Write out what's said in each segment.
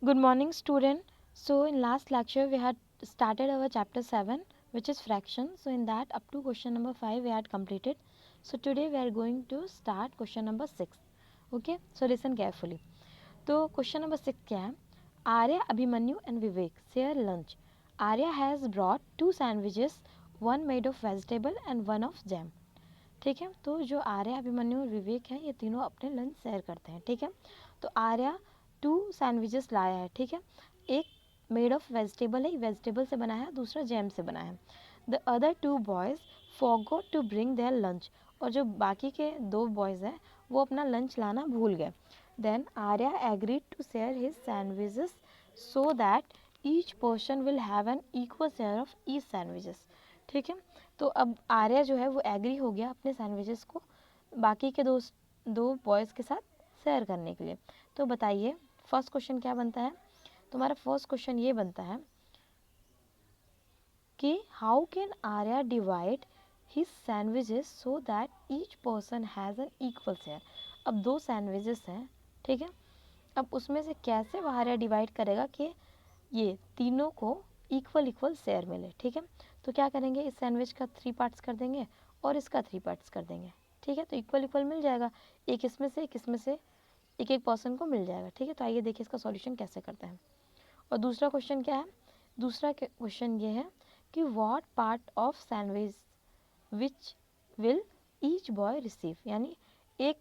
Good morning, student. So in last lecture we had started our chapter 7, which is fraction. So in that up to question number 5 we had completed. So today we are going to start question number 6. Okay, so listen carefully. तो question number 6 क्या है? Arya, Abhimanyu and Vivek share lunch. Arya has brought 2 sandwiches, one made of vegetable and one of jam. ठीक है, तो जो आर्या, अभिमन्यु और विवेक हैं ये तीनों अपने लंच शेयर करते हैं. ठीक है, तो आर्या 2 सैंडविचेस लाया है. ठीक है, एक मेड ऑफ वेजिटेबल है, वेजिटेबल से बना है, दूसरा जैम से बना है. The other 2 boys forgot to bring their lunch. और जो बाकी के 2 बॉयज़ हैं वो अपना लंच लाना भूल गए. Then Arya agreed to share his sandwiches so that each person will have an equal share of each sandwiches. ठीक है, तो अब आर्या जो है वो एग्री हो गया अपने सैंडविचेस को बाकी के दो बॉयज़ के साथ शेयर करने के लिए. तो बताइए फर्स्ट क्वेश्चन क्या बनता है? तुम्हारा फर्स्ट क्वेश्चन ये बनता है कि how can Arya divide his sandwiches so that each person has an equal share. अब 2 सैंडविचेस हैं. ठीक है, अब उसमें से कैसे वो आर्या डिवाइड करेगा कि ये तीनों को इक्वल शेयर मिले. ठीक है, तो क्या करेंगे, इस सैंडविच का 3 पार्ट्स कर देंगे और इसका 3 पार्ट्स कर देंगे. ठीक है, तो इक्वल मिल जाएगा. एक इसमें से एक एक पर्सन को मिल जाएगा. ठीक है, तो आइए देखिए इसका सॉल्यूशन कैसे करते हैं. और दूसरा क्वेश्चन क्या है? दूसरा क्वेश्चन ये है कि what part of sandwich which will each boy receive, यानी एक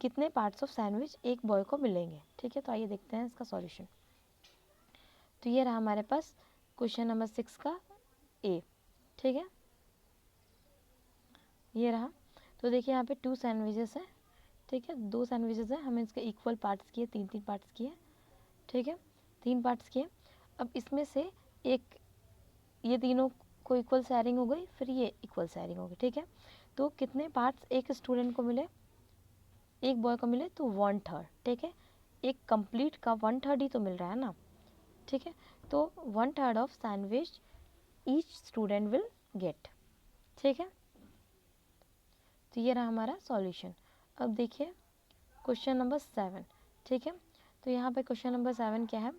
कितने पार्ट्स ऑफ सैंडविच एक बॉय को मिलेंगे. ठीक है, तो आइए देखते हैं इसका सॉल्यूशन. तो ये रहा हमारे पास क्वेश्चन नंबर 6 का ए. ठीक है, ये रहा. तो देखिए यहाँ पे 2 सैंडविचेस हैं. ठीक है, 2 सैंडविचेस हैं, हमें इसके इक्वल पार्ट्स किए, 3 पार्ट्स किए. ठीक है, 3 पार्ट्स किए. अब इसमें से एक ये तीनों को इक्वल शेयरिंग हो गई, फिर ये इक्वल शेयरिंग हो गई. ठीक है, तो कितने पार्ट्स एक स्टूडेंट को मिले, एक बॉय को मिले? तो 1/3. ठीक है, एक कंप्लीट का 1/3 ही तो मिल रहा है ना. ठीक है, तो 1/3 of sandwich each student will get. ठीक है, तो ये रहा हमारा सॉल्यूशन. अब देखिए क्वेश्चन नंबर 7. ठीक है, तो यहाँ पे क्वेश्चन नंबर 7 क्या है?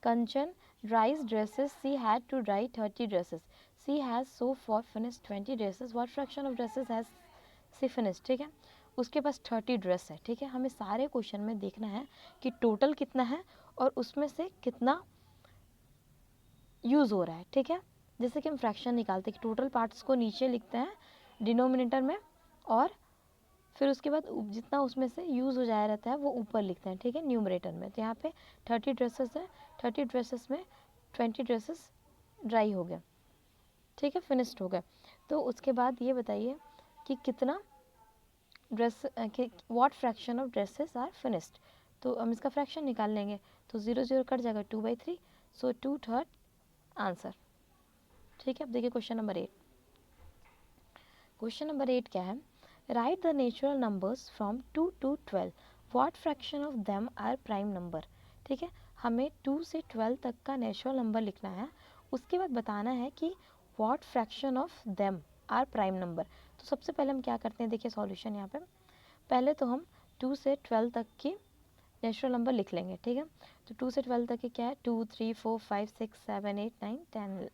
Kanchan dries dresses, she had to dry 30 dresses, she has so far finish 20 dresses, what fraction of dresses has she finish. ठीक है, उसके पास 30 ड्रेस है. ठीक है, हमें सारे क्वेश्चन में देखना है कि टोटल कितना है और उसमें से कितना यूज़ हो रहा है. ठीक है, जैसे कि हम फ्रैक्शन निकालते हैं कि टोटल पार्ट्स को नीचे लिखते हैं डिनोमिनेटर में और फिर उसके बाद जितना उसमें से यूज़ हो जाया रहता है वो ऊपर लिखते हैं. ठीक है, न्यूमरेटर में. तो यहाँ पे 30 ड्रेसेस है, 30 ड्रेसेस में 20 ड्रेसेस ड्राई हो गए. ठीक है, फिनिश्ड हो गए. तो उसके बाद ये बताइए कि कितना dress what fraction of dresses are finished. तो हम इसका फ्रैक्शन निकाल लेंगे. तो 0 0 कट जाएगा, 2/3. सो 2/3 आंसर. ठीक है, अब देखिए क्वेश्चन नंबर 8. क्वेश्चन नंबर 8 क्या है? Write the natural numbers from 2 to 12. What fraction of them are prime number. ठीक है, हमें 2 से 12 तक का नेचुरल नंबर लिखना है. उसके बाद बताना है कि what fraction of them are prime number. तो सबसे पहले हम क्या करते हैं, देखिए सॉल्यूशन यहाँ पे. पहले तो हम 2 से 12 तक की नेचुरल नंबर लिख लेंगे. ठीक है, तो 2 से 12 तक के क्या है? 2 3 4 5 6 7 8 9 10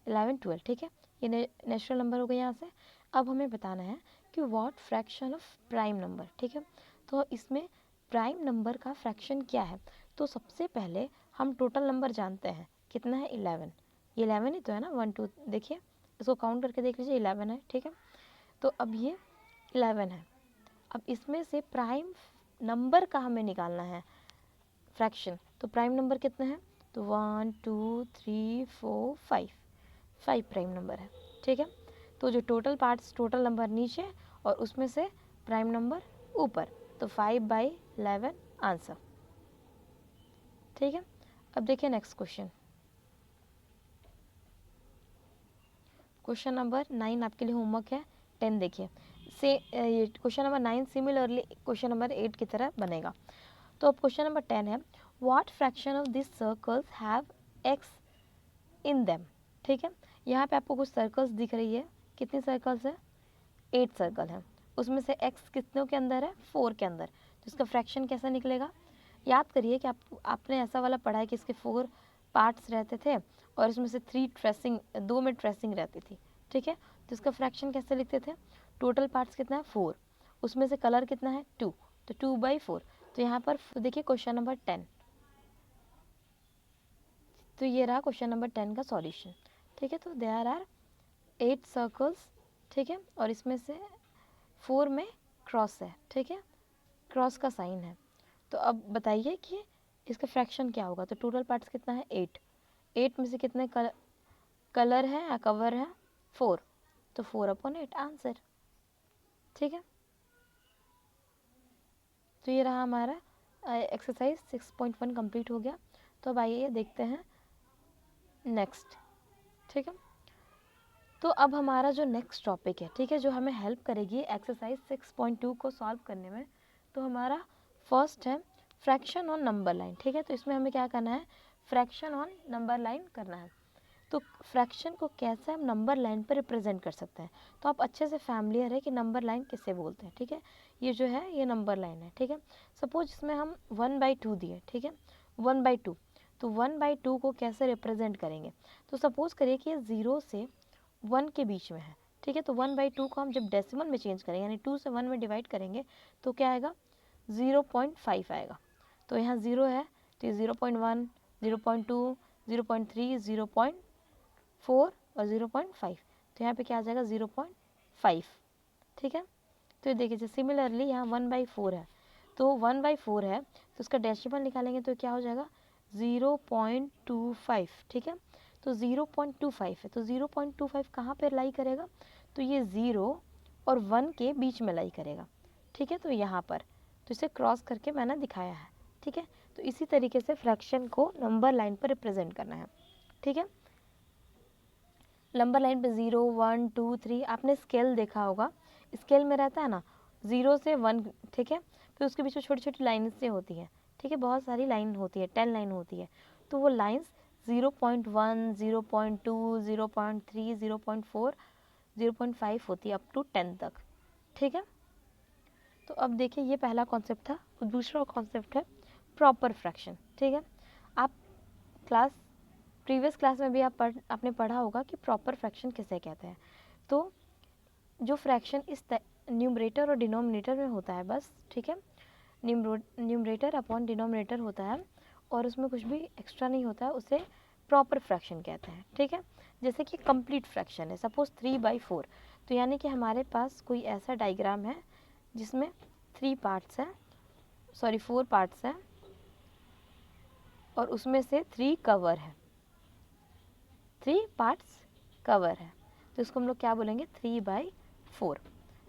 11 12. ठीक है, ये नेचुरल नंबर हो गए यहाँ से. अब हमें बताना है कि what fraction of prime number. ठीक है, तो इसमें प्राइम नंबर का फ्रैक्शन क्या है? तो सबसे पहले हम टोटल नंबर जानते हैं कितना है, 11. ये 11 ही तो है ना, 1 2. देखिए इसको काउंट करके देख लीजिए, 11 है. ठीक है, तो अब ये 11 है. अब इसमें से प्राइम नंबर का हमें निकालना है फ्रैक्शन. तो प्राइम नंबर कितने हैं? तो 1 2 3 4 5 प्राइम नंबर है. ठीक है, तो जो टोटल पार्ट्स, टोटल नंबर नीचे और उसमें से प्राइम नंबर ऊपर. तो 5/11 आंसर. ठीक है, अब देखिए नेक्स्ट क्वेश्चन. क्वेश्चन नंबर 9 आपके लिए होमवर्क है. 10 देखिए से ये question number 9 similarly question number 8 की तरह बनेगा. तो अब क्वेश्चन नंबर 10 है, what fraction of this circles have x in them. ठीक है, यहाँ पे आपको कुछ सर्कल्स दिख रही है. कितनी सर्कल्स है? 8 सर्कल हैं. उसमें से x कितनों के अंदर है? 4 के अंदर. तो इसका फ्रैक्शन कैसा निकलेगा? याद करिए कि आपने ऐसा वाला पढ़ा है कि इसके 4 पार्ट्स रहते थे और इसमें से 2 में ट्रेसिंग रहती थी, ठीक है। तो इसका फ्रैक्शन कैसे लिखते थे, टोटल पार्ट्स कितना है 4, उसमें से कलर कितना है 2, तो 2/4। तो यहाँ पर देखिए क्वेश्चन नंबर 10, तो ये रहा क्वेश्चन नंबर 10 का सॉल्यूशन, ठीक है। तो देयर आर 8 सर्कल्स, ठीक है, और इसमें से 4 में क्रॉस है, ठीक है, क्रॉस का साइन है। तो अब बताइए कि इसका फ्रैक्शन क्या होगा। तो टोटल पार्ट्स कितना है 8 में से कितने कलर है या कवर है 4, तो 4/8 आंसर, ठीक है। तो ये रहा हमारा एक्सरसाइज 6.1 कंप्लीट हो गया। तो अब आइए देखते हैं नेक्स्ट, ठीक है। तो अब हमारा जो नेक्स्ट टॉपिक है, ठीक है, जो हमें हेल्प करेगी एक्सरसाइज 6.2 को सॉल्व करने में, तो हमारा फर्स्ट है फ्रैक्शन ऑन नंबर लाइन, ठीक है। तो इसमें हमें क्या करना है, फ्रैक्शन ऑन नंबर लाइन करना है। तो फ्रैक्शन को कैसे हम नंबर लाइन पर रिप्रेजेंट कर सकते हैं, तो आप अच्छे से फैमिलियर है कि नंबर लाइन किसे बोलते हैं, ठीक है। ये जो है ये नंबर लाइन है, ठीक है। सपोज इसमें हम 1/2 दिए, ठीक है, 1/2, तो 1/2 को कैसे रिप्रेजेंट करेंगे। तो सपोज करिए कि ये 0 से 1 के बीच में है, ठीक है। तो 1/2 को हम जब डेसिमल में चेंज करेंगे, यानी 2 से 1 में डिवाइड करेंगे, तो क्या आएगा 0.5 आएगा। तो यहाँ 0 है तो ये 0.1, 0.2, 0.3, 0.4 और 0.5, तो यहाँ पे क्या आ जाएगा 0.5, ठीक है। तो ये देखिए सिमिलरली यहाँ 1/4 है, तो 1/4 है तो उसका डेसिमल निकालेंगे तो क्या हो जाएगा 0.25, ठीक है। तो 0.25 है, तो 0.25 कहाँ पर लाई करेगा, तो ये 0 और 1 के बीच में लाई करेगा, ठीक है। तो यहाँ पर तो इसे क्रॉस करके मैंने दिखाया है, ठीक है। तो इसी तरीके से फ्रैक्शन को नंबर लाइन पर रिप्रेजेंट करना है, ठीक है। नंबर लाइन पे 0, 1, 2, 3 आपने स्केल देखा होगा, स्केल में रहता है ना 0 से 1, ठीक है। फिर उसके बीच में छोटी छोटी लाइन से होती है, ठीक है, बहुत सारी लाइन होती है, 10 लाइन होती है। तो वो लाइन्स 0.1, 0.2, 0.3, 0.4, 0.5 होती है अप टू 10 तक, ठीक है। तो अब देखिए ये पहला कॉन्सेप्ट था, और दूसरा कॉन्सेप्ट है प्रॉपर फ्रैक्शन, ठीक है। आप प्रीवियस क्लास में भी आपने पढ़ा होगा कि प्रॉपर फ्रैक्शन किसे कहते हैं। तो जो फ्रैक्शन इस न्यूमरेटर और डिनोमिनेटर में होता है बस, ठीक है, न्यूमरेटर अपॉन डिनोमिनेटर होता है और उसमें कुछ भी एक्स्ट्रा नहीं होता है, उसे प्रॉपर फ्रैक्शन कहते हैं, ठीक है। जैसे कि कंप्लीट फ्रैक्शन है, सपोज 3/4, तो यानी कि हमारे पास कोई ऐसा डायग्राम है जिसमें 4 पार्ट्स हैं और उसमें से 3 कवर है, 3 पार्ट्स कवर है, तो इसको हम लोग क्या बोलेंगे 3/4,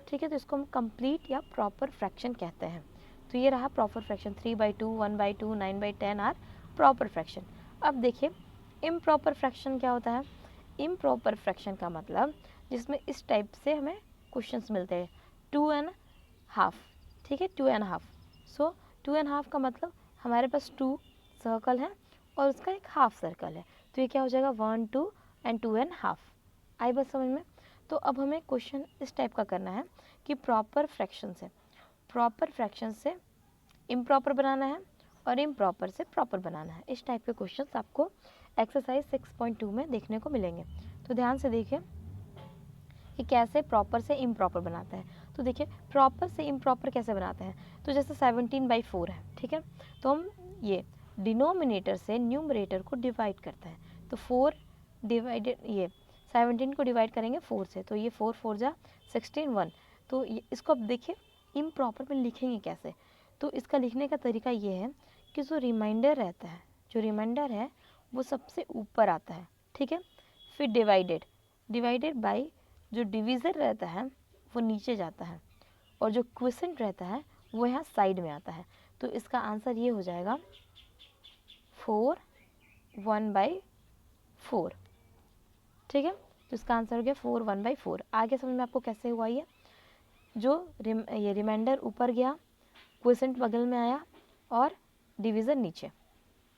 ठीक है। तो इसको हम कंप्लीट या प्रॉपर फ्रैक्शन कहते हैं। तो ये रहा proper fraction, 3/2, 1/2, 9/10 are proper fraction. अब देखिए इम्प्रॉपर फ्रैक्शन क्या होता है। इम्प्रॉपर फ्रैक्शन का मतलब जिसमें इस टाइप से हमें क्वेश्चंस मिलते हैं 2.5, ठीक है, 2.5। सो 2.5 का मतलब हमारे पास 2 सर्कल है और उसका एक हाफ सर्कल है, तो ये क्या हो जाएगा 1, 2 एंड 2.5। आई बात समझ में। तो अब हमें क्वेश्चन इस टाइप का करना है कि प्रॉपर फ्रैक्शन से इम्प्रॉपर बनाना है और इम्प्रॉपर से प्रॉपर बनाना है। इस टाइप के क्वेश्चंस आपको एक्सरसाइज 6.2 में देखने को मिलेंगे। तो ध्यान से देखिए कि कैसे प्रॉपर से इम्प्रॉपर बनाते हैं। तो देखिए प्रॉपर से इम्प्रॉपर कैसे बनाते हैं, तो जैसे 17/4 है, ठीक है, तो हम ये डिनोमिनेटर से न्यूमरेटर को डिवाइड करते हैं, तो 4 डिवाइडेड ये 17 को डिवाइड करेंगे 4 से, तो ये 4 4 जा 16 1। तो इसको अब देखिए इम्प्रॉपर में लिखेंगे कैसे। तो इसका लिखने का तरीका ये है कि जो रिमाइंडर रहता है, जो रिमाइंडर है वो सबसे ऊपर आता है, ठीक है। फिर डिवाइडेड बाई जो डिवीज़र रहता है वो नीचे जाता है और जो क्विसेंट रहता है वो यहाँ साइड में आता है। तो इसका आंसर ये हो जाएगा 4 1/4, ठीक है। तो इसका आंसर हो गया 4 1/4। आगे समझ में आपको कैसे हुआ ये, जो ये रिमाइंडर ऊपर गया, क्विसेंट बगल में आया और डिवीज़र नीचे,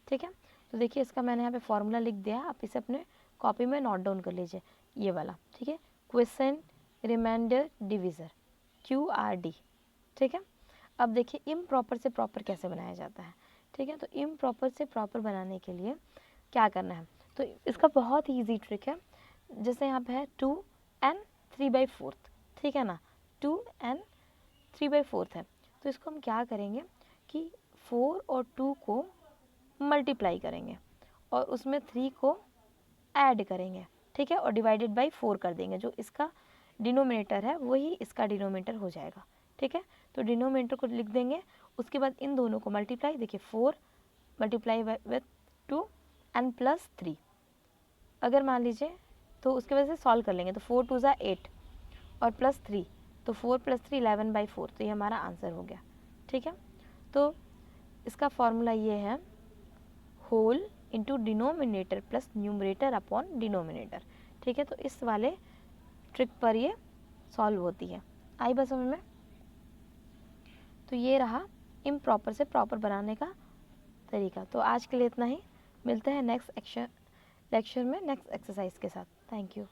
ठीक है। तो देखिए इसका मैंने यहाँ पे फॉर्मूला लिख दिया, आप इसे अपने कॉपी में नोट डाउन कर लीजिए, ये वाला, ठीक है, क्विसेंट रिमाइंडर डिवीज़र QRD, ठीक है। अब देखिए इम्प्रॉपर से प्रॉपर कैसे बनाया जाता है, ठीक है। तो इम्प्रॉपर से प्रॉपर बनाने के लिए क्या करना है, तो इसका बहुत ही ईजी ट्रिक है। जैसे यहाँ पे है 2n3/4, ठीक है ना, 2n3/4 है। तो इसको हम क्या करेंगे कि 4 और 2 को मल्टीप्लाई करेंगे और उसमें 3 को ऐड करेंगे, ठीक है, और डिवाइडेड बाय 4 कर देंगे। जो इसका डिनोमिनेटर है वही इसका डिनोमिनेटर हो जाएगा, ठीक है। तो डिनोमिनेटर को लिख देंगे, उसके बाद इन दोनों को मल्टीप्लाई, देखिए 4 मल्टीप्लाई विथ 2 एंड प्लस 3, अगर मान लीजिए तो उसके वजह से सॉल्व कर लेंगे। तो 4 2 = 8 और प्लस 3, तो 4 + 3 11/4, तो ये हमारा आंसर हो गया, ठीक है। तो इसका फॉर्मूला ये है whole into denominator plus numerator upon denominator, ठीक है। तो इस वाले ट्रिक पर ये सॉल्व होती है। आई बस समझ में। तो ये रहा इम्प्रॉपर से प्रॉपर बनाने का तरीका। तो आज के लिए इतना ही, मिलते हैं नेक्स्ट लेक्चर में नेक्स्ट एक्सरसाइज के साथ। Thank you.